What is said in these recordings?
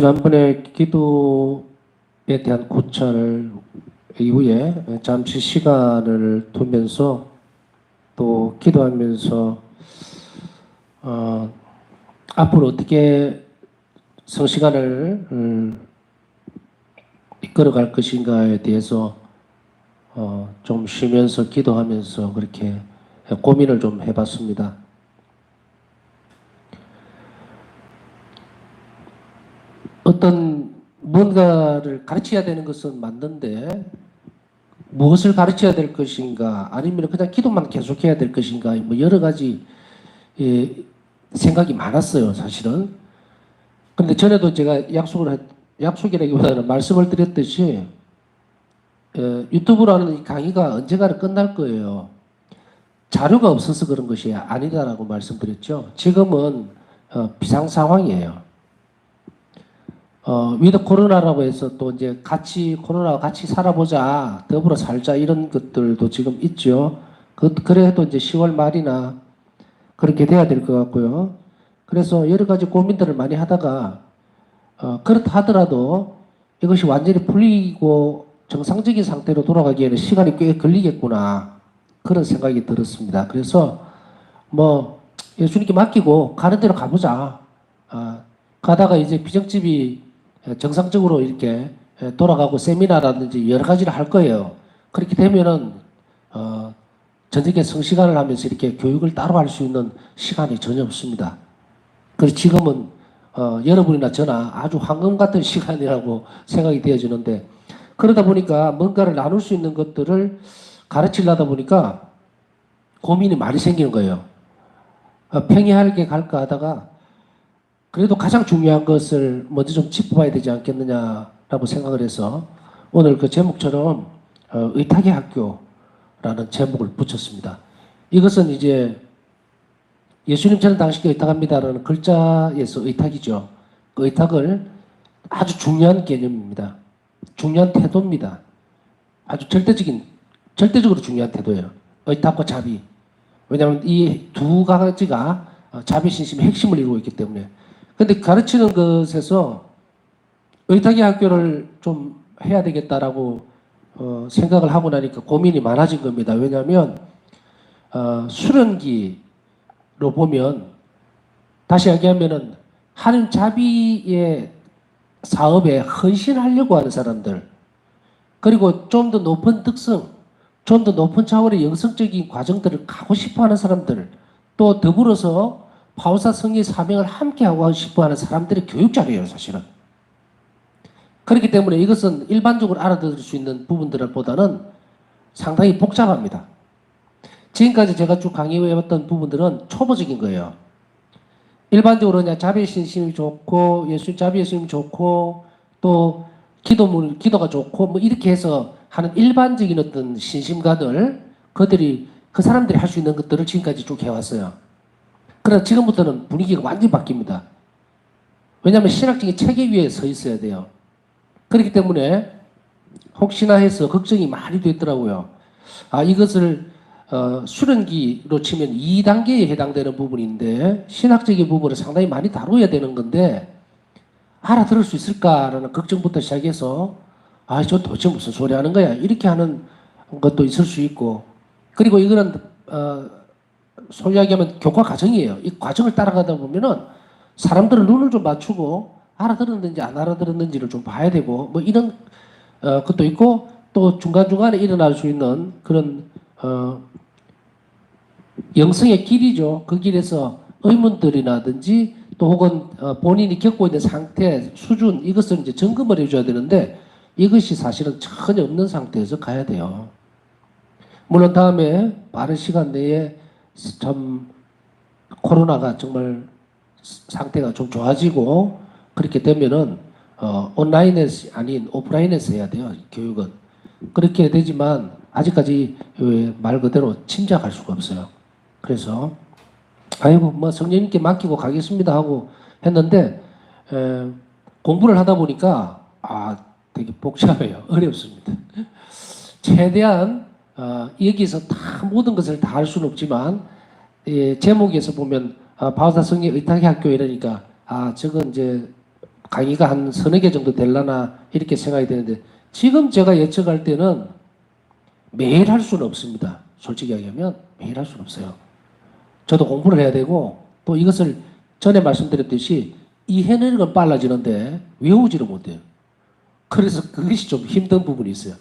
지난번에 기도에 대한 고찰 이후에 잠시 시간을 두면서 또 기도하면서 앞으로 어떻게 성시간을 이끌어갈 것인가에 대해서 좀 쉬면서 기도하면서 그렇게 고민을 좀 해봤습니다. 어떤 뭔가를 가르쳐야 되는 것은 맞는데 무엇을 가르쳐야 될 것인가 아니면 그냥 기도만 계속해야 될 것인가 뭐 여러 가지 생각이 많았어요, 사실은. 그런데 전에도 제가 약속이라기보다는 말씀을 드렸듯이 유튜브라는 이 강의가 언젠가는 끝날 거예요. 자료가 없어서 그런 것이 아니다라고 말씀드렸죠. 지금은 비상 상황이에요. 위드 코로나라고 해서 또 이제 코로나와 같이 살아보자, 더불어 살자 이런 것들도 지금 있죠. 그래도 이제 10월 말이나 그렇게 돼야 될 것 같고요. 그래서 여러 가지 고민들을 많이 하다가, 그렇다 하더라도 이것이 완전히 풀리고 정상적인 상태로 돌아가기에는 시간이 꽤 걸리겠구나. 그런 생각이 들었습니다. 그래서 뭐 예수님께 맡기고 가는 대로 가보자. 가다가 이제 비정집이 정상적으로 이렇게 돌아가고 세미나라든지 여러 가지를 할 거예요. 그렇게 되면은 저녁에 성시간을 하면서 이렇게 교육을 따로 할 수 있는 시간이 전혀 없습니다. 그래서 지금은 여러분이나 저나 아주 황금 같은 시간이라고 생각이 되어지는데, 그러다 보니까 뭔가를 나눌 수 있는 것들을 가르치려다 보니까 고민이 많이 생기는 거예요. 평이하게 갈까 하다가 그래도 가장 중요한 것을 먼저 좀 짚어봐야 되지 않겠느냐라고 생각을 해서 오늘 그 제목처럼 의탁의 학교라는 제목을 붙였습니다. 이것은 이제 예수님처럼 당신께 의탁합니다라는 글자에서 의탁이죠. 그 의탁을 아주 중요한 개념입니다. 중요한 태도입니다. 아주 절대적으로 중요한 태도예요. 의탁과 자비. 왜냐하면 이 두 가지가 자비, 신심의 핵심을 이루고 있기 때문에. 근데 가르치는 것에서 의탁의 학교를 좀 해야 되겠다라고 생각을 하고 나니까 고민이 많아진 겁니다. 왜냐하면 수련기로 보면, 다시 얘기하면은 하나님 자비의 사업에 헌신하려고 하는 사람들, 그리고 좀 더 높은 특성, 좀 더 높은 차원의 영성적인 과정들을 가고 싶어 하는 사람들, 또 더불어서 바오사 성의 사명을 함께하고 싶어 하는 사람들의 교육 자료예요, 사실은. 그렇기 때문에 이것은 일반적으로 알아들을 수 있는 부분들보다는 상당히 복잡합니다. 지금까지 제가 쭉 강의해왔던 부분들은 초보적인 거예요. 일반적으로 그냥 자비의 신심이 좋고, 자비 예수님이 좋고, 또 기도가 좋고, 뭐 이렇게 해서 하는 일반적인 어떤 신심가들, 그 사람들이 할 수 있는 것들을 지금까지 쭉 해왔어요. 그러나 지금부터는 분위기가 완전히 바뀝니다. 왜냐하면 신학적인 체계 위에 서 있어야 돼요. 그렇기 때문에 혹시나 해서 걱정이 많이 됐더라고요. 이것을 수련기로 치면 2단계에 해당되는 부분인데 신학적인 부분을 상당히 많이 다뤄야 되는 건데 알아들을 수 있을까라는 걱정부터 시작해서 저 도대체 무슨 소리 하는 거야 이렇게 하는 것도 있을 수 있고, 그리고 이거는 소위 얘기하면 교과 과정이에요. 이 과정을 따라가다 보면은 사람들은 눈을 좀 맞추고 알아들었는지 안 알아들었는지를 좀 봐야 되고 뭐 이런 것도 있고, 또 중간중간에 일어날 수 있는 그런 영성의 길이죠. 그 길에서 의문들이라든지 또 혹은 본인이 겪고 있는 상태, 수준, 이것을 이제 점검을 해줘야 되는데 이것이 사실은 전혀 없는 상태에서 가야 돼요. 물론 다음에 빠른 시간 내에 참 코로나가 정말 상태가 좀 좋아지고 그렇게 되면은 온라인에서 아닌 오프라인에서 해야 돼요, 교육은. 그렇게 되지만 아직까지 말 그대로 침략할 수가 없어요. 그래서 뭐 성령님께 맡기고 가겠습니다 하고 했는데 공부를 하다 보니까 되게 복잡해요. 어렵습니다. 최대한 여기서 다 모든 것을 다 할 수는 없지만 제목에서 보면 바오사 성의 의탁의 학교 이러니까 저건 이제 강의가 한 서너 개 정도 될라나 이렇게 생각이 되는데 지금 제가 예측할 때는 매일 할 수는 없습니다. 솔직히 얘기하면 매일 할 수는 없어요. 저도 공부를 해야 되고 또 이것을 전에 말씀드렸듯이 이해내는 건 빨라지는데 외우지를 못해요. 그래서 그것이 좀 힘든 부분이 있어요.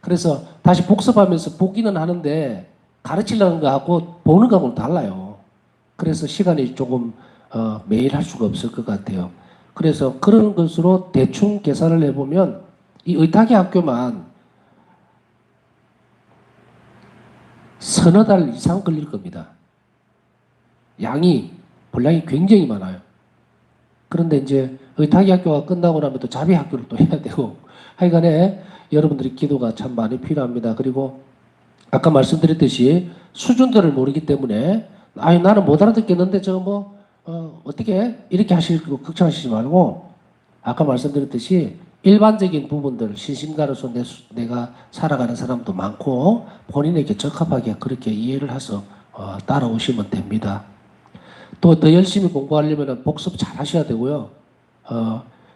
그래서 다시 복습하면서 보기는 하는데 가르치려는 거하고 보는 거하고는 달라요. 그래서 시간이 조금 매일 할 수가 없을 것 같아요. 그래서 그런 것으로 대충 계산을 해보면 이 의탁의 학교만 서너 달 이상 걸릴 겁니다. 분량이 굉장히 많아요. 그런데 이제 의탁의 학교가 끝나고 나면 또 자비 학교를 또 해야 되고 하여간에 여러분들이 기도가 참 많이 필요합니다. 그리고 아까 말씀드렸듯이 수준들을 모르기 때문에 아니 나는 못 알아듣겠는데 어떻게 이렇게 하실 거 걱정하시지 말고 아까 말씀드렸듯이 일반적인 부분들 신심가로서 내가 살아가는 사람도 많고 본인에게 적합하게 그렇게 이해를 해서 따라오시면 됩니다. 또 더 열심히 공부하려면 복습 잘 하셔야 되고요.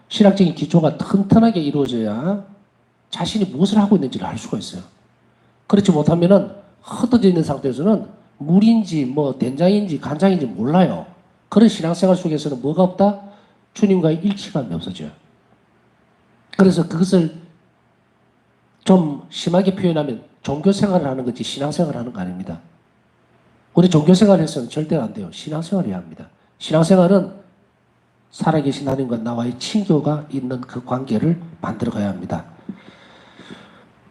신학적인 기초가 튼튼하게 이루어져야 자신이 무엇을 하고 있는지를 알 수가 있어요. 그렇지 못하면은 흩어져 있는 상태에서는 물인지 뭐 된장인지 간장인지 몰라요. 그런 신앙생활 속에서는 뭐가 없다? 주님과의 일치감이 없어져요. 그래서 그것을 좀 심하게 표현하면 종교생활을 하는 거지 신앙생활을 하는 거 아닙니다. 우리 종교생활을 해서는 절대 안 돼요. 신앙생활을 해야 합니다. 신앙생활은 살아계신 하나님과 나와의 친교가 있는 그 관계를 만들어가야 합니다.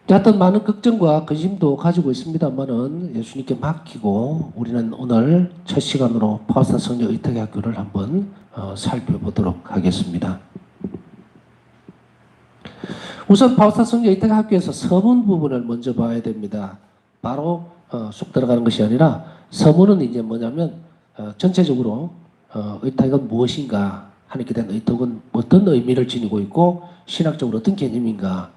여하튼 많은 걱정과 근심도 가지고 있습니다만은 예수님께 맡기고 우리는 오늘 첫 시간으로 파우스타 성녀 의탁의 학교를 한번 살펴보도록 하겠습니다. 우선 파우스타 성녀 의탁의 학교에서 서문 부분을 먼저 봐야 됩니다. 바로 쑥 들어가는 것이 아니라 서문은 이제 뭐냐면 전체적으로 의탁은 무엇인가 하나님께 대한 의탁은 어떤 의미를 지니고 있고 신학적으로 어떤 개념인가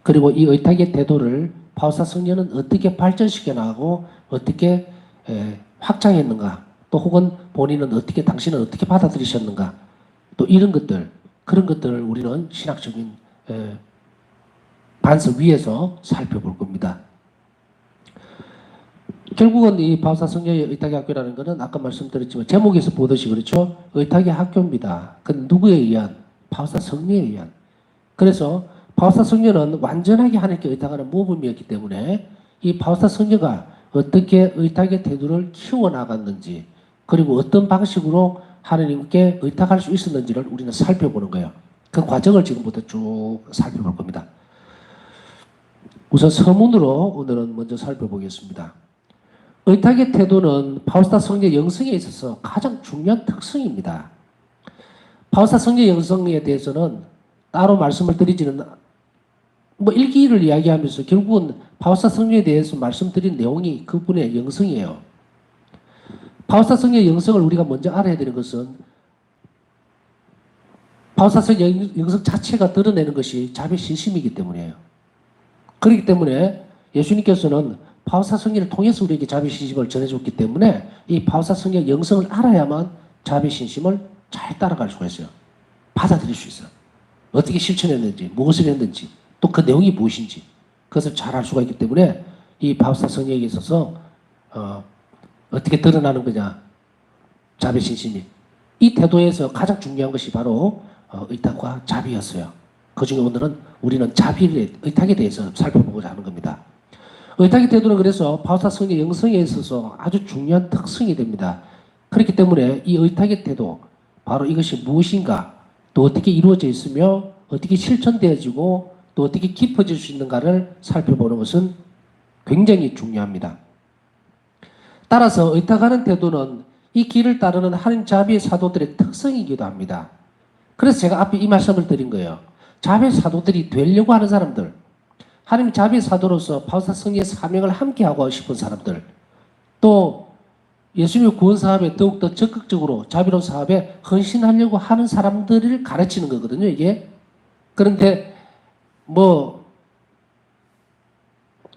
그리고 이 의탁의 태도를 파우스타 성녀는 어떻게 발전시켜 나가고 어떻게 확장했는가 또 혹은 당신은 어떻게 받아들이셨는가 또 이런 것들 그런 것들을 우리는 신학적인 반석 위에서 살펴볼 겁니다. 결국은 이 파우스타 성녀의 의탁의 학교라는 것은 아까 말씀드렸지만 제목에서 보듯이 그렇죠. 의탁의 학교입니다. 그건 누구에 의한? 파우스타 성녀에 의한. 그래서 파우스타 성녀는 완전하게 하나님께 의탁하는 모범이었기 때문에 이 파우스타 성녀가 어떻게 의탁의 태도를 키워나갔는지 그리고 어떤 방식으로 하나님께 의탁할 수 있었는지를 우리는 살펴보는 거예요. 그 과정을 지금부터 쭉 살펴볼 겁니다. 우선 서문으로 오늘은 먼저 살펴보겠습니다. 의탁의 태도는 파우스타 성녀 영성에 있어서 가장 중요한 특성입니다. 파우스타 성녀 영성에 대해서는 따로 말씀을 드리지는 일기를 이야기하면서 결국은 파우스타 성녀에 대해서 말씀드린 내용이 그분의 영성이에요. 파우스타 성녀의 영성을 우리가 먼저 알아야 되는 것은 파우스타 성녀의 영성 자체가 드러내는 것이 자비신심이기 때문이에요. 그렇기 때문에 예수님께서는 파우스타 성녀를 통해서 우리에게 자비신심을 전해줬기 때문에 이 파우스타 성녀의 영성을 알아야만 자비신심을 잘 따라갈 수가 있어요. 받아들일 수 있어요. 어떻게 실천했는지, 무엇을 했는지, 또 그 내용이 무엇인지 그것을 잘 알 수가 있기 때문에 이 파우스타 성녀에게 있어서 어떻게 드러나는 거냐 자비신심이 이 태도에서 가장 중요한 것이 바로 의탁과 자비였어요. 그중에 오늘은 우리는 의탁에 대해서 살펴보고자 하는 겁니다. 의탁의 태도는 그래서 파우스타 성녀 영성에 있어서 아주 중요한 특성이 됩니다. 그렇기 때문에 이 의탁의 태도 바로 이것이 무엇인가 또 어떻게 이루어져 있으며 어떻게 실천되어지고 또 어떻게 깊어질 수 있는가를 살펴보는 것은 굉장히 중요합니다. 따라서 의탁하는 태도는 이 길을 따르는 하나님 자비의 사도들의 특성이기도 합니다. 그래서 제가 앞에 이 말씀을 드린 거예요. 자비의 사도들이 되려고 하는 사람들, 하나님 자비의 사도로서 파우스타 성녀의 사명을 함께하고 싶은 사람들, 또 예수님의 구원 사업에 더욱더 적극적으로 자비로운 사업에 헌신하려고 하는 사람들을 가르치는 거거든요, 이게. 그런데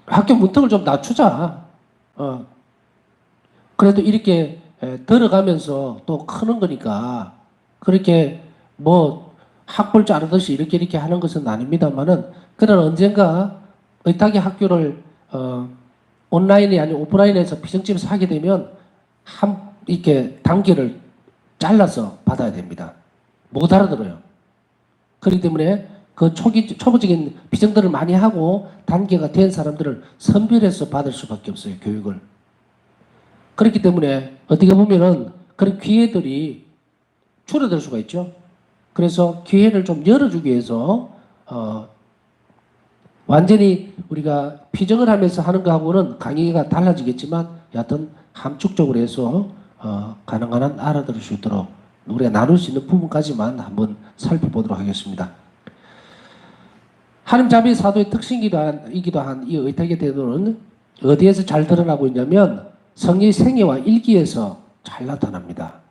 학교 문턱을 좀 낮추자. 그래도 이렇게 들어가면서 또 크는 거니까 그렇게 학벌 자르듯이 이렇게 하는 것은 아닙니다만은, 그러나 언젠가 의탁의 학교를 온라인이 아니고 오프라인에서 피정집에서 하게 되면 이렇게 단계를 잘라서 받아야 됩니다. 못 알아들어요. 그렇기 때문에 그 초보적인 비정들을 많이 하고 단계가 된 사람들을 선별해서 받을 수밖에 없어요, 교육을. 그렇기 때문에 어떻게 보면은 그런 기회들이 줄어들 수가 있죠. 그래서 기회를 좀 열어주기 위해서 완전히 우리가 피정을 하면서 하는 거하고는 강의가 달라지겠지만 여하튼 함축적으로 해서 가능한 한 알아들을 수 있도록 우리가 나눌 수 있는 부분까지만 한번 살펴보도록 하겠습니다. 하느님 자비의 사도의 특징이기도 한 이 의탁의 태도는 어디에서 잘 드러나고 있냐면 성의 생애와 일기에서 잘 나타납니다.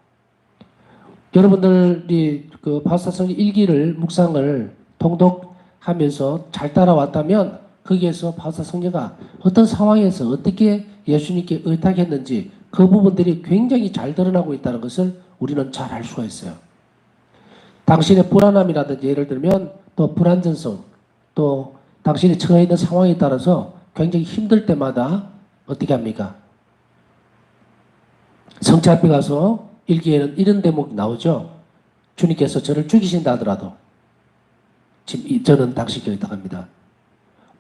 여러분들이 그 바사성의 일기를 묵상을 통독하면서 잘 따라왔다면 거기에서 바사성녀가 어떤 상황에서 어떻게 예수님께 의탁했는지 그 부분들이 굉장히 잘 드러나고 있다는 것을 우리는 잘 알 수가 있어요. 당신의 불안함이라든지 예를 들면 또 불안전성 또 당신이 처해 있는 상황에 따라서 굉장히 힘들 때마다 어떻게 합니까? 성체 앞에 가서 일기에는 이런 대목이 나오죠. 주님께서 저를 죽이신다 하더라도 지금 저는 당신께 의탁합니다.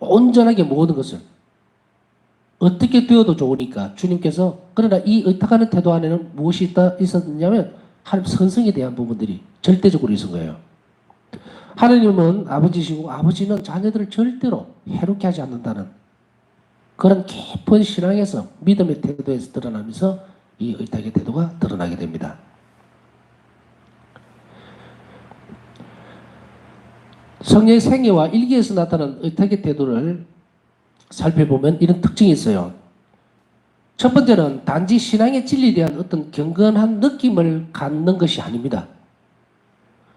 온전하게 모든 것을 어떻게 되어도 좋으니까 주님께서 그러나 이 의탁하는 태도 안에는 무엇이 있었느냐면 하나님 선성에 대한 부분들이 절대적으로 있은 거예요. 하나님은 아버지시고 아버지는 자녀들을 절대로 해롭게 하지 않는다는 그런 깊은 신앙에서 믿음의 태도에서 드러나면서 이 의탁의 태도가 드러나게 됩니다. 성령의 생애와 일기에서 나타난 의탁의 태도를 살펴보면 이런 특징이 있어요. 첫 번째는 단지 신앙의 진리에 대한 어떤 경건한 느낌을 갖는 것이 아닙니다.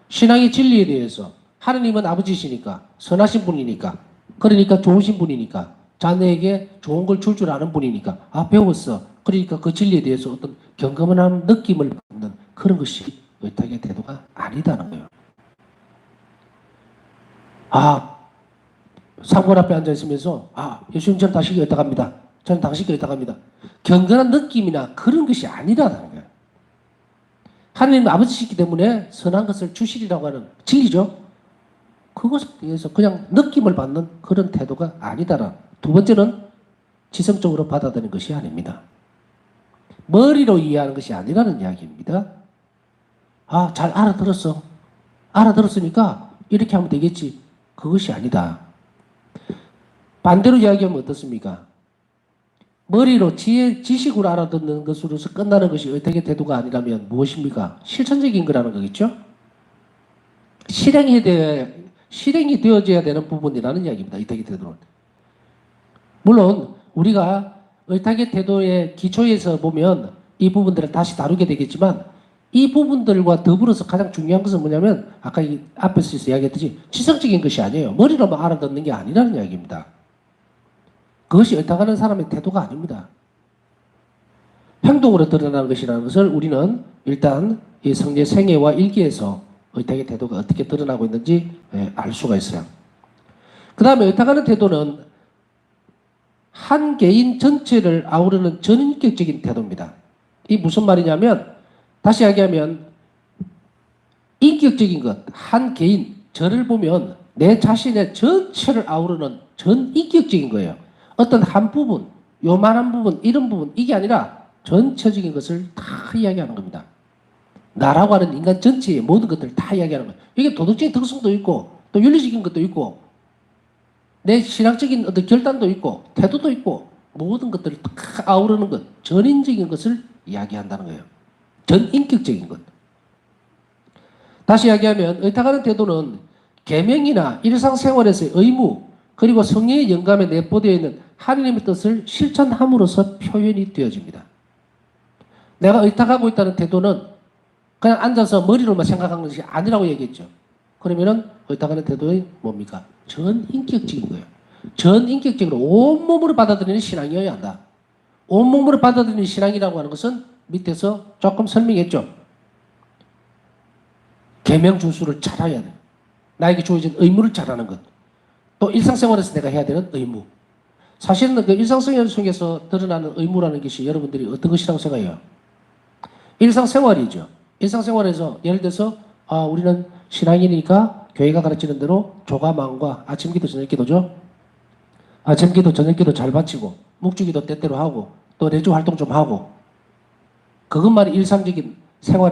신앙의 진리에 대해서 하느님은 아버지시니까 선하신 분이니까 그러니까 좋으신 분이니까 자녀에게 좋은 걸 줄 줄 아는 분이니까 배웠어. 그러니까 그 진리에 대해서 어떤 경건한 느낌을 받는 그런 것이 의탁의 태도가 아니다는 거예요. 상권 앞에 앉아 있으면서 예수님 저는 당신께 의탁합니다. 저는 당신께 의탁합니다. 경건한 느낌이나 그런 것이 아니라는 거예요. 하나님 아버지시기 때문에 선한 것을 주시리라고 하는 진리죠. 그것에 대해서 그냥 느낌을 받는 그런 태도가 아니다라. 두 번째는 지성적으로 받아들이는 것이 아닙니다. 머리로 이해하는 것이 아니라는 이야기입니다. 잘 알아들었어. 알아들었으니까 이렇게 하면 되겠지. 그것이 아니다. 반대로 이야기하면 어떻습니까? 머리로 지식으로 알아듣는 것으로서 끝나는 것이 의탁의 태도가 아니라면 무엇입니까? 실천적인 거라는 거겠죠? 실행이 되어져야 되는 부분이라는 이야기입니다. 의탁의 태도는. 물론 우리가 의탁의 태도의 기초에서 보면 이 부분들을 다시 다루게 되겠지만 이 부분들과 더불어서 가장 중요한 것은 뭐냐면 아까 앞에서 이야기했듯이 지성적인 것이 아니에요. 머리로만 알아듣는 게 아니라는 이야기입니다. 그것이 의탁하는 사람의 태도가 아닙니다. 행동으로 드러나는 것이라는 것을 우리는 일단 이 성례 생애와 일기에서 의탁의 태도가 어떻게 드러나고 있는지 알 수가 있어요. 그 다음에 의탁하는 태도는 한 개인 전체를 아우르는 전인격적인 태도입니다. 이 무슨 말이냐면 다시 이야기하면 인격적인 것, 한 개인, 저를 보면 내 자신의 전체를 아우르는 전인격적인 거예요. 어떤 한 부분, 요만한 부분, 이런 부분, 이게 아니라 전체적인 것을 다 이야기하는 겁니다. 나라고 하는 인간 전체의 모든 것들을 다 이야기하는 거예요. 이게 도덕적인 특성도 있고, 또 윤리적인 것도 있고, 내 신앙적인 어떤 결단도 있고, 태도도 있고, 모든 것들을 다 아우르는 것, 전인적인 것을 이야기한다는 거예요. 전인격적인 것. 다시 이야기하면 의탁하는 태도는 계명이나 일상생활에서의 의무 그리고 성령의 영감에 내포되어 있는 하나님의 뜻을 실천함으로써 표현이 되어집니다. 내가 의탁하고 있다는 태도는 그냥 앉아서 머리로만 생각하는 것이 아니라고 얘기했죠. 그러면은 의탁하는 태도는 뭡니까? 전인격적인 거예요. 전인격적으로 온몸으로 받아들이는 신앙이어야 한다. 온몸으로 받아들이는 신앙이라고 하는 것은 밑에서 조금 설명했죠. 계명 준수를 잘 해야 돼요. 나에게 주어진 의무를 잘하는 것. 또 일상생활에서 내가 해야 되는 의무. 사실은 그 일상생활 속에서 드러나는 의무라는 것이 여러분들이 어떤 것이라고 생각해요? 일상생활이죠. 일상생활에서 예를 들어서 우리는 신앙인이니까 교회가 가르치는 대로 조가망과 아침기도 저녁기도죠. 아침기도 저녁기도 잘 바치고 묵주기도 때때로 하고 또 내주 활동 좀 하고 그것만이 일상적인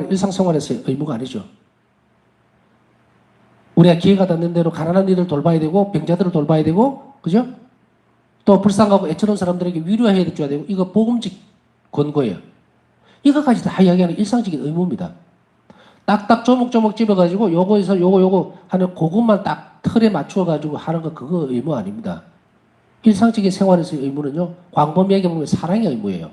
일상생활에서의 의무가 아니죠. 우리가 기회가 닿는 대로 가난한 이들을 돌봐야 되고 병자들을 돌봐야 되고 그죠? 또 불쌍하고 애처로운 사람들에게 위로해야 줘야 되고 이거 복음직 권고예요. 이거까지 다 이야기하는 일상적인 의무입니다. 딱딱 조목조목 집어가지고 요거에서 요거 하는 그것만 딱 틀에 맞추어가지고 하는 거 그거 의무 아닙니다. 일상적인 생활에서의 의무는요. 광범위하게 보면 사랑의 의무예요.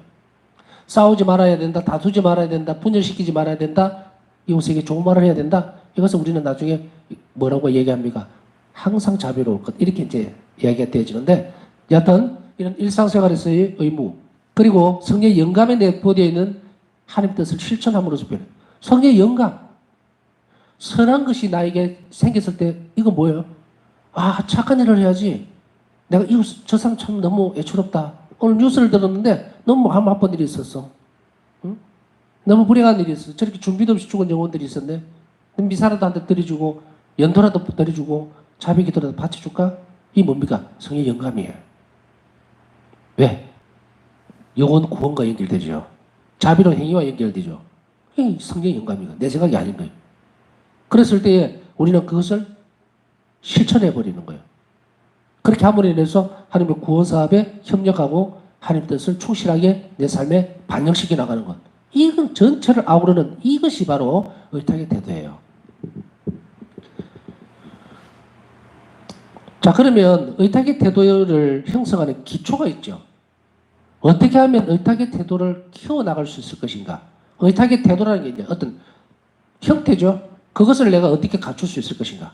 싸우지 말아야 된다. 다투지 말아야 된다. 분열시키지 말아야 된다. 이웃에게 좋은 말을 해야 된다. 이것을 우리는 나중에 뭐라고 얘기합니까? 항상 자비로울 것. 이렇게 이제 이야기가 되어지는데 여하튼 이런 일상생활에서의 의무 그리고 성령의 영감에 내포되어 있는 하나님 뜻을 실천함으로써 변해. 성령의 영감. 선한 것이 나에게 생겼을 때 이거 뭐예요? 착한 일을 해야지. 내가 저 사람 참 너무 애처롭다. 오늘 뉴스를 들었는데 너무 마음 아픈 일이 있었어. 응? 너무 불행한 일이 있었어. 저렇게 준비도 없이 죽은 영혼들이 있었네. 미사라도한테 드려주고 연도라도 드려주고 자비기도라도 바쳐줄까? 이게 뭡니까? 성의 영감이에요. 왜? 영혼 구원과 연결되죠. 자비로운 행위와 연결되죠. 이 성의 영감이고 내 생각이 아닌 거예요. 그랬을 때에 우리는 그것을 실천해 버리는 거예요. 그렇게 함으로 인해서 하나님의 구원 사업에 협력하고 하나님 뜻을 충실하게 내 삶에 반영시켜 나가는 것. 이건 전체를 아우르는 이것이 바로 의탁의 태도예요. 자, 그러면 의탁의 태도를 형성하는 기초가 있죠. 어떻게 하면 의탁의 태도를 키워나갈 수 있을 것인가? 의탁의 태도라는 게 이제 어떤 형태죠. 그것을 내가 어떻게 갖출 수 있을 것인가?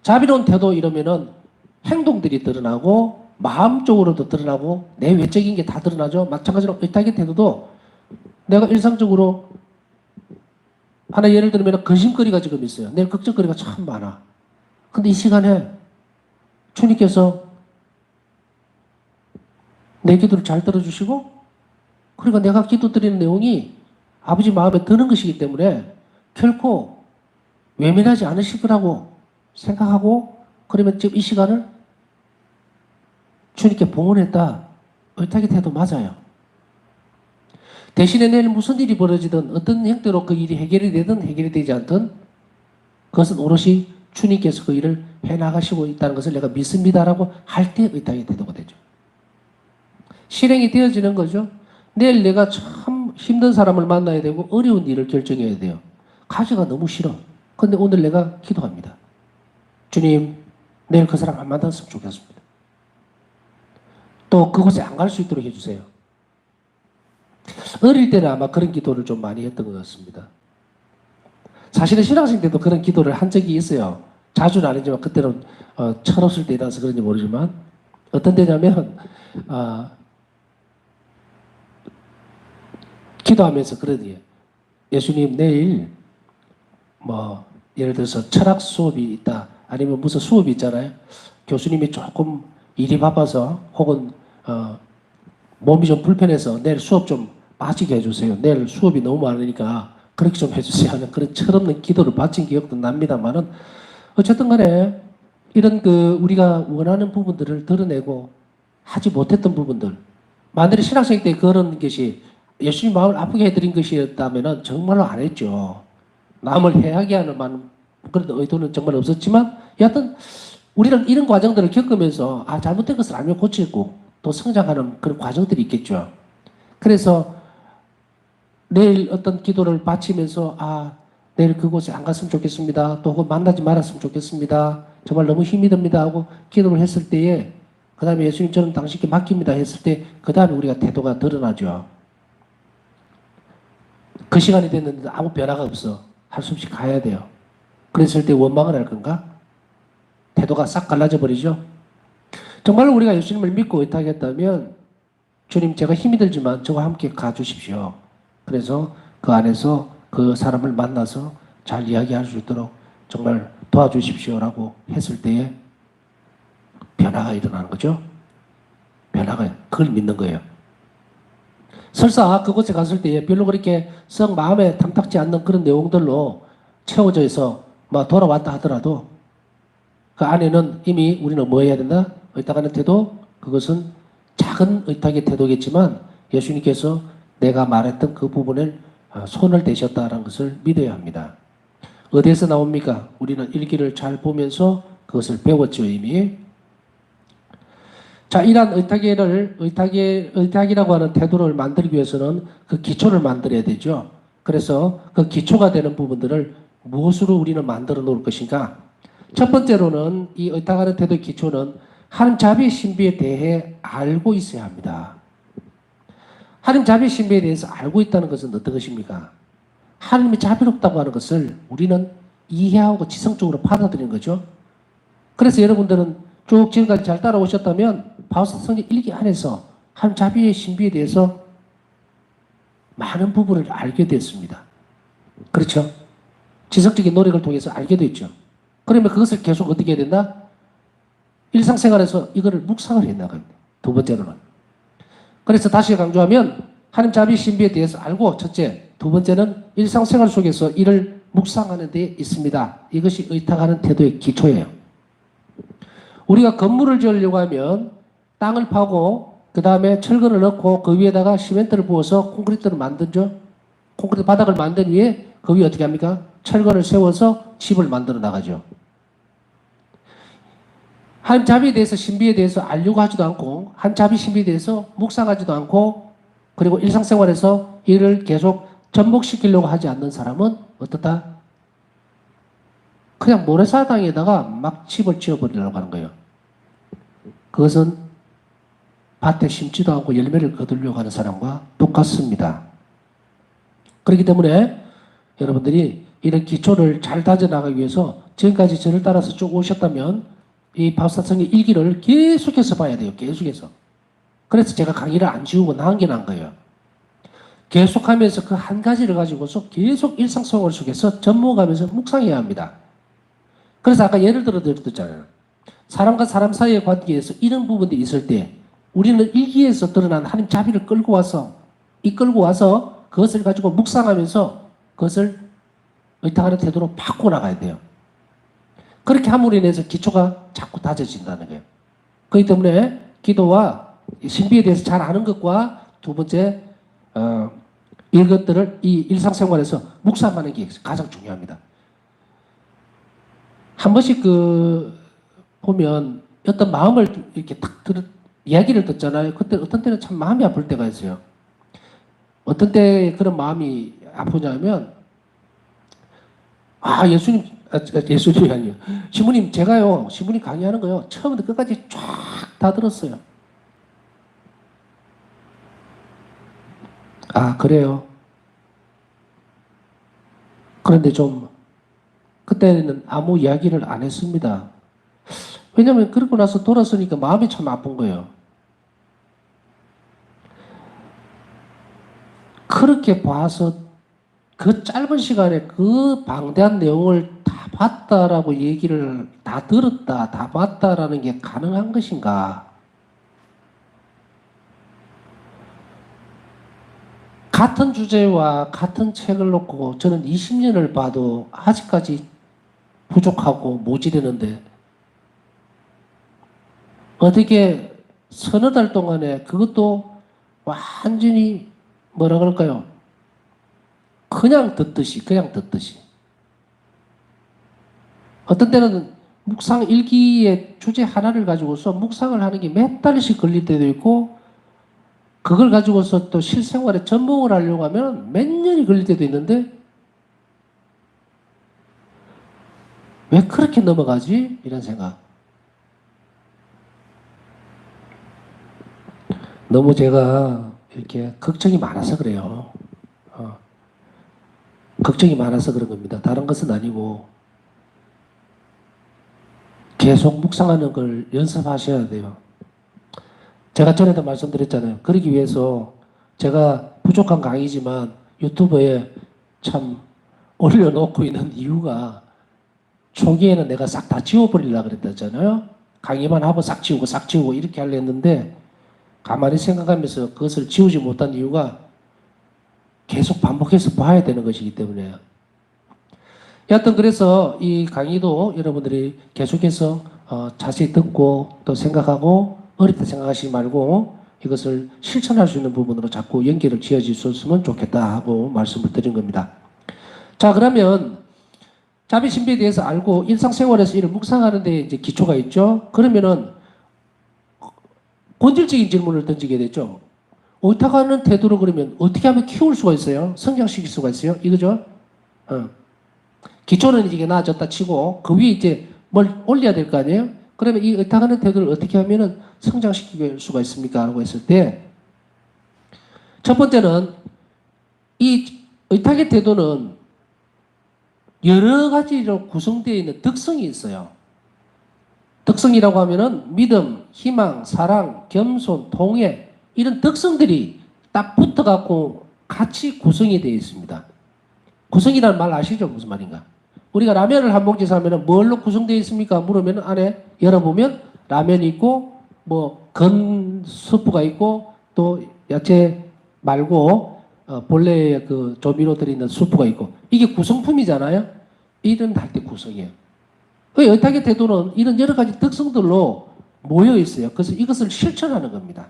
자비로운 태도 이러면은 행동들이 드러나고 마음적으로도 드러나고 내 외적인 게 다 드러나죠. 마찬가지로 의탁의 태도도 내가 일상적으로 하나 예를 들면 근심거리가 지금 있어요. 내일 걱정거리가 참 많아. 근데 이 시간에 주님께서 내 기도를 잘 들어주시고 그러니까 내가 기도드리는 내용이 아버지 마음에 드는 것이기 때문에 결코 외면하지 않으실 거라고 생각하고 그러면 지금 이 시간을 주님께 봉헌했다. 의탁의 태도 맞아요. 대신에 내일 무슨 일이 벌어지든 어떤 형태로 그 일이 해결이 되든 해결이 되지 않든 그것은 오롯이 주님께서 그 일을 해나가시고 있다는 것을 내가 믿습니다라고 할 때 의탁의 태도가 되죠. 실행이 되어지는 거죠. 내일 내가 참 힘든 사람을 만나야 되고 어려운 일을 결정해야 돼요. 가지가 너무 싫어. 근데 오늘 내가 기도합니다. 주님, 내일 그 사람 안 만났으면 좋겠습니다. 또 그곳에 안 갈 수 있도록 해주세요. 어릴 때는 아마 그런 기도를 좀 많이 했던 것 같습니다. 사실은 신학생 때도 그런 기도를 한 적이 있어요. 자주는 아니지만 그때는 철없을 때라서 그런지 모르지만 어떤 때냐면 기도하면서 그러더니 예수님 내일 뭐 예를 들어서 철학 수업이 있다 아니면 무슨 수업이 있잖아요. 교수님이 조금 일이 바빠서 혹은 몸이 좀 불편해서 내일 수업 좀 빠지게 해주세요. 내일 수업이 너무 많으니까 그렇게 좀 해주세요 하는 그런 철없는 기도를 바친 기억도 납니다만은 어쨌든 간에 이런 우리가 원하는 부분들을 드러내고 하지 못했던 부분들 만일에 신학생 때 그런 것이 예수님 마음을 아프게 해드린 것이었다면 정말로 안 했죠. 남을 해하게 하는 그런 의도는 정말 없었지만 여하튼 우리는 이런 과정들을 겪으면서 잘못된 것을 알면 고치고 또 성장하는 그런 과정들이 있겠죠. 그래서 내일 어떤 기도를 바치면서 내일 그곳에 안 갔으면 좋겠습니다. 또 혹은 만나지 말았으면 좋겠습니다. 정말 너무 힘이 듭니다 하고 기도를 했을 때에 그 다음에 예수님 저는 당신께 맡깁니다 했을 때 그 다음에 우리가 태도가 드러나죠. 그 시간이 됐는데 아무 변화가 없어. 할 수 없이 가야 돼요. 그랬을 때 원망을 할 건가? 태도가 싹 갈라져 버리죠. 정말로 우리가 예수님을 믿고 의탁했다면 주님 제가 힘이 들지만 저와 함께 가주십시오. 그래서 그 안에서 그 사람을 만나서 잘 이야기할 수 있도록 정말 도와주십시오라고 했을 때에 변화가 일어나는 거죠. 변화가, 그걸 믿는 거예요. 설사 그곳에 갔을 때에 별로 그렇게 썩 마음에 탐탁지 않는 그런 내용들로 채워져 있어 막 돌아왔다 하더라도 그 안에는 이미 우리는 뭐 해야 된다? 의탁하는 태도, 그것은 작은 의탁의 태도겠지만 예수님께서 내가 말했던 그 부분을 손을 대셨다는 것을 믿어야 합니다. 어디에서 나옵니까? 우리는 일기를 잘 보면서 그것을 배웠죠, 이미. 자, 이러한 의탁이라고 하는 태도를 만들기 위해서는 그 기초를 만들어야 되죠. 그래서 그 기초가 되는 부분들을 무엇으로 우리는 만들어 놓을 것인가? 첫 번째로는 이 의탁하는 태도의 기초는 하나님 자비의 신비에 대해 알고 있어야 합니다. 하나님 자비의 신비에 대해서 알고 있다는 것은 어떤 것입니까? 하나님이 자비롭다고 하는 것을 우리는 이해하고 지성적으로 받아들이는 거죠. 그래서 여러분들은 쭉 지금까지 잘 따라오셨다면 바울사도의 일기 안에서 하나님 자비의 신비에 대해서 많은 부분을 알게 됐습니다. 그렇죠? 지성적인 노력을 통해서 알게 됐죠. 그러면 그것을 계속 어떻게 해야 된다? 일상생활에서 이거를 묵상을 해 나갑니다. 두 번째로는. 그래서 다시 강조하면 하나님 자비 신비에 대해서 알고 첫째, 두 번째는 일상생활 속에서 이를 묵상하는 데 있습니다. 이것이 의탁하는 태도의 기초예요. 우리가 건물을 지으려고 하면 땅을 파고 그 다음에 철근을 넣고 그 위에다가 시멘트를 부어서 콘크리트를 만들죠. 콘크리트 바닥을 만든 위에 그 위에 어떻게 합니까? 철근을 세워서 집을 만들어 나가죠. 한 자비에 대해서 신비에 대해서 알려고 하지도 않고 한 자비 신비에 대해서 묵상하지도 않고 그리고 일상생활에서 이를 계속 접목시키려고 하지 않는 사람은 어떻다? 그냥 모래사장에다가 막 집을 지어버리려고 하는 거예요. 그것은 밭에 심지도 않고 열매를 거두려고 하는 사람과 똑같습니다. 그렇기 때문에 여러분들이 이런 기초를 잘 다져나가기 위해서 지금까지 저를 따라서 쭉 오셨다면 이 바울사도의 일기를 계속해서 봐야 돼요. 계속해서. 그래서 제가 강의를 안 지우고 남겨놓은 거예요. 계속하면서 그 한 가지를 가지고서 계속 일상생활 속에서 접목하면서 묵상해야 합니다. 그래서 아까 예를 들어 드렸잖아요. 사람과 사람 사이의 관계에서 이런 부분들이 있을 때 우리는 일기에서 드러난 하나님 자비를 이끌고 와서 그것을 가지고 묵상하면서 그것을 의탁하는 태도로 바꿔나가야 돼요. 그렇게 함으로 인해서 기초가 자꾸 다져진다는 거예요. 그렇기 때문에 기도와 신비에 대해서 잘 아는 것과 두 번째 이것들을 이 일상생활에서 묵상하는 게 가장 중요합니다. 한 번씩 보면 어떤 마음을 이렇게 이야기를 듣잖아요. 그때 어떤 때는 참 마음이 아플 때가 있어요. 어떤 때 그런 마음이 아프냐면 예수님이 아니에요. 신부님, 제가요, 신부님 강의하는 거요, 처음부터 끝까지 쫙 다 들었어요. 아, 그래요. 그런데 그때는 아무 이야기를 안 했습니다. 왜냐면 그러고 나서 돌아서니까 마음이 참 아픈 거예요. 그렇게 봐서 그 짧은 시간에 그 방대한 내용을 다 봤다라고 얘기를 다 들었다, 다 봤다라는 게 가능한 것인가? 같은 주제와 같은 책을 놓고 저는 20년을 봐도 아직까지 부족하고 모자라는데 어떻게 서너 달 동안에 그것도 완전히 뭐라 그럴까요? 그냥 듣듯이. 어떤 때는 묵상 일기의 주제 하나를 가지고서 묵상을 하는 게 몇 달씩 걸릴 때도 있고, 그걸 가지고서 또 실생활에 접목을 하려고 하면 몇 년이 걸릴 때도 있는데, 왜 그렇게 넘어가지? 이런 생각. 너무 제가 이렇게 걱정이 많아서 그래요. 걱정이 많아서 그런 겁니다. 다른 것은 아니고 계속 묵상하는 걸 연습하셔야 돼요. 제가 전에도 말씀드렸잖아요. 그러기 위해서 제가 부족한 강의지만 유튜브에 참 올려놓고 있는 이유가 초기에는 내가 싹 다 지워버리려고 그랬잖아요. 강의만 하고 싹 지우고 이렇게 하려 했는데 가만히 생각하면서 그것을 지우지 못한 이유가 계속 반복해서 봐야 되는 것이기 때문에요. 여하튼 그래서 이 강의도 여러분들이 계속해서 자세히 듣고 또 생각하고 어렵다 생각하시지 말고 이것을 실천할 수 있는 부분으로 자꾸 연결을 지어주셨으면 좋겠다 하고 말씀을 드린 겁니다. 자, 그러면 자비신비에 대해서 알고 일상생활에서 이를 묵상하는 데 이제 기초가 있죠. 그러면은 본질적인 질문을 던지게 되죠. 옳다가는 태도로 그러면 어떻게 하면 키울 수가 있어요? 성장시킬 수가 있어요? 이거죠? 기초는 이게 나아졌다 치고 그 위에 이제 뭘 올려야 될 거 아니에요? 그러면 이 옳다가는 태도를 어떻게 하면은 성장시킬 수가 있습니까? 라고 했을 때 첫 번째는 이 의탁의 태도는 여러 가지로 구성되어 있는 특성이 있어요. 특성이라고 하면은 믿음, 희망, 사랑, 겸손, 통해 이런 특성들이 딱 붙어갖고 같이 구성이 되어 있습니다. 구성이라는 말 아시죠? 무슨 말인가? 우리가 라면을 한 봉지 사면은 뭘로 구성되어 있습니까? 물으면 안에 열어보면 라면이 있고 건 스프가 있고 또 야채 말고 본래의 그 조미료들이 있는 스프가 있고 이게 구성품이잖아요. 이런 할 때 구성이에요. 그 의탁의 태도는 이런 여러 가지 특성들로 모여 있어요. 그래서 이것을 실천하는 겁니다.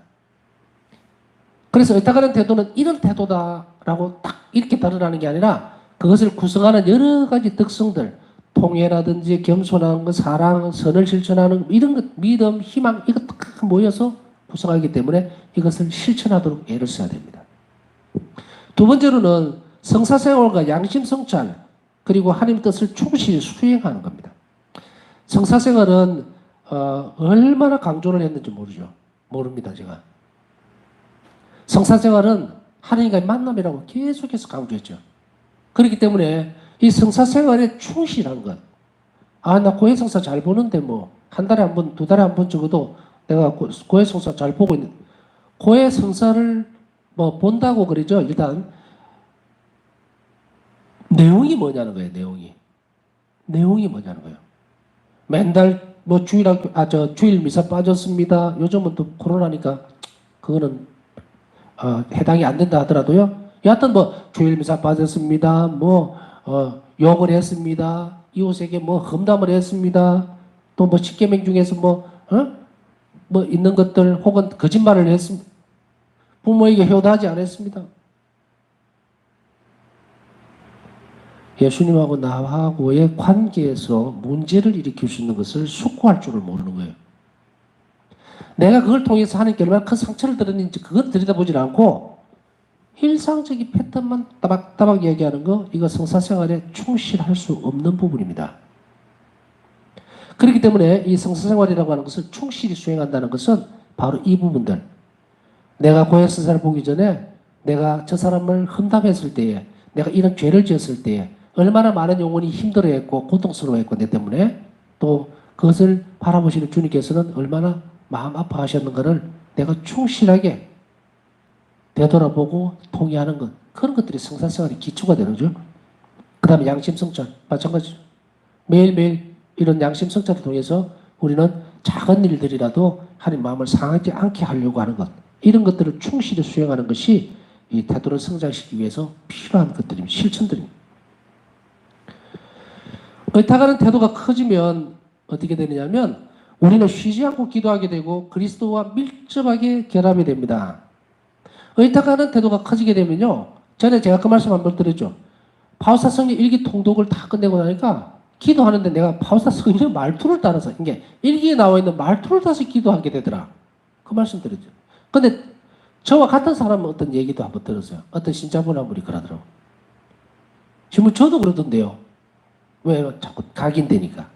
그래서 의탁하는 태도는 이런 태도다라고 딱 이렇게 드러나는 게 아니라 그것을 구성하는 여러 가지 특성들, 통해라든지 겸손한 것, 사랑, 선을 실천하는 이런 것, 믿음, 희망 이것 딱 모여서 구성하기 때문에 이것을 실천하도록 애를 써야 됩니다. 두 번째로는 성사생활과 양심성찰 그리고 하나님의 뜻을 충실히 수행하는 겁니다. 성사생활은 얼마나 강조를 했는지 모릅니다. 제가. 성사생활은 하나님과의 만남이라고 계속해서 강조했죠. 그렇기 때문에 이 성사생활에 충실한 것. 나 고해성사 잘 보는데 한 달에 한 번, 두 달에 한 번 적어도 내가 고해성사 잘 보고 있는 고해성사를 본다고 그러죠. 일단 내용이 뭐냐는 거예요. 내용이 뭐냐는 거예요. 맨날 주일 미사 빠졌습니다. 요즘은 또 코로나니까 그거는 해당이 안 된다 하더라도요. 여하튼 주일 미사 빠졌습니다. 욕을 했습니다. 이웃에게 험담을 했습니다. 또 십계명 중에서 있는 것들 혹은 거짓말을 했습니다. 부모에게 효도하지 않았습니다. 예수님하고 나하고의 관계에서 문제를 일으킬 수 있는 것을 숙고할 줄을 모르는 거예요. 내가 그걸 통해서 하나님께 얼마나 큰 상처를 들었는지 그것 들여다보지 않고 일상적인 패턴만 따박따박 얘기하는 거 이거 성사생활에 충실할 수 없는 부분입니다. 그렇기 때문에 이 성사생활이라고 하는 것을 충실히 수행한다는 것은 바로 이 부분들. 내가 고해성사를 보기 전에 내가 저 사람을 험담했을 때에 내가 이런 죄를 지었을 때에 얼마나 많은 영혼이 힘들어했고 고통스러워했고 내 때문에 또 그것을 바라보시는 주님께서는 얼마나 마음 아파하셨는가를 내가 충실하게 되돌아보고 통회하는 것 그런 것들이 성사생활의 기초가 되는 거죠. 그 다음에 양심성찰 마찬가지죠. 매일매일 이런 양심성찰을 통해서 우리는 작은 일들이라도 하나님 마음을 상하지 않게 하려고 하는 것 이런 것들을 충실히 수행하는 것이 이 태도를 성장시키기 위해서 필요한 것들입니다. 실천들입니다. 의탁하는 태도가 커지면 어떻게 되느냐면 우리는 쉬지 않고 기도하게 되고 그리스도와 밀접하게 결합이 됩니다. 의탁하는 태도가 커지게 되면요. 전에 제가 그 말씀 한번 드렸죠. 바울사 성령 일기 통독을 다 끝내고 나니까 기도하는데 내가 바울사 성령 말투를 따라서 이게 일기에 나와 있는 말투를 따라서 기도하게 되더라. 그 말씀 드렸죠. 근데 저와 같은 사람은 어떤 얘기도 한번 들었어요. 어떤 신자분 한 분이 그러더라고요. 지금 저도 그러던데요. 왜 자꾸 각인되니까.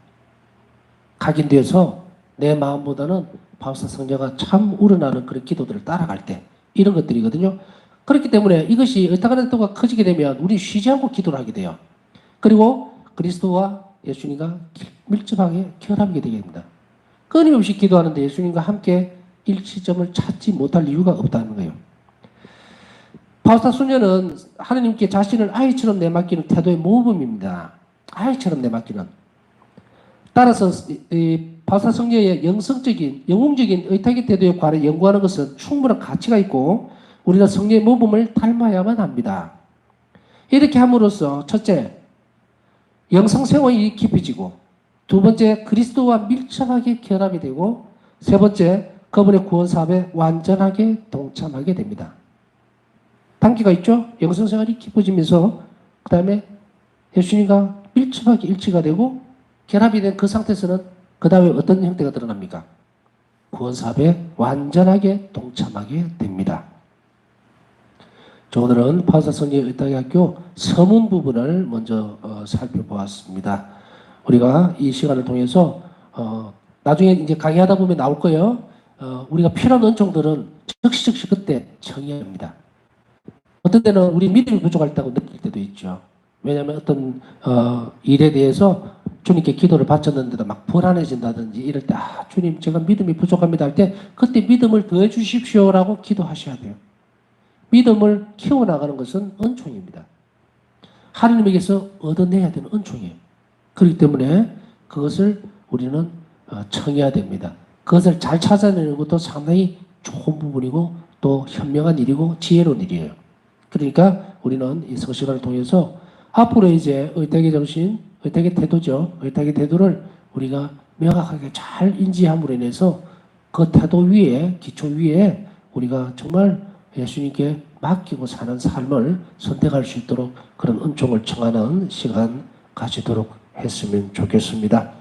각인돼서 내 마음보다는 바울사 성령가 참 우러나는 그런 기도들을 따라갈 때 이런 것들이거든요. 그렇기 때문에 이것이 의탁하는 태도가 커지게 되면 우리 쉬지 않고 기도를 하게 돼요. 그리고 그리스도와 예수님과 밀접하게 결합하게 되게 됩니다. 끊임없이 기도하는데 예수님과 함께 일치점을 찾지 못할 이유가 없다는 거예요. 바울사 수녀는 하나님께 자신을 아이처럼 내맡기는 태도의 모범입니다. 아이처럼 내맡기는. 따라서 이 바사 성녀의 영성적인, 영웅적인 의탁의 태도에 관해 연구하는 것은 충분한 가치가 있고 우리는 성녀의 모범을 닮아야만 합니다. 이렇게 함으로써 첫째, 영성생활이 깊어지고 두 번째, 그리스도와 밀접하게 결합이 되고 세 번째, 그분의 구원 사업에 완전하게 동참하게 됩니다. 단계가 있죠? 영성생활이 깊어지면서 그 다음에 예수님과 밀접하게 일치가 되고 결합이 된 그 상태에서는 그 다음에 어떤 형태가 드러납니까? 구원 사업에 완전하게 동참하게 됩니다. 자, 오늘은 파사성리 의탁학교 서문 부분을 먼저 살펴보았습니다. 우리가 이 시간을 통해서 나중에 이제 강의하다 보면 나올 거예요. 우리가 필요한 은총들은 즉시 그때 청해야 합니다. 어떤 때는 우리 믿음이 부족할 때고 느낄 때도 있죠. 왜냐하면 어떤 일에 대해서 주님께 기도를 바쳤는데도 막 불안해진다든지 이럴 때 주님 제가 믿음이 부족합니다 할 때 그때 믿음을 더해 주십시오라고 기도하셔야 돼요. 믿음을 키워나가는 것은 은총입니다. 하나님에게서 얻어내야 되는 은총이에요. 그렇기 때문에 그것을 우리는 청해야 됩니다. 그것을 잘 찾아내는 것도 상당히 좋은 부분이고 또 현명한 일이고 지혜로운 일이에요. 그러니까 우리는 이 성시간을 통해서 앞으로 이제 의탁의 정신, 의탁의 태도죠. 의탁의 태도를 우리가 명확하게 잘 인지함으로 인해서 그 태도 위에, 기초 위에 우리가 정말 예수님께 맡기고 사는 삶을 선택할 수 있도록 그런 은총을 청하는 시간 가지도록 했으면 좋겠습니다.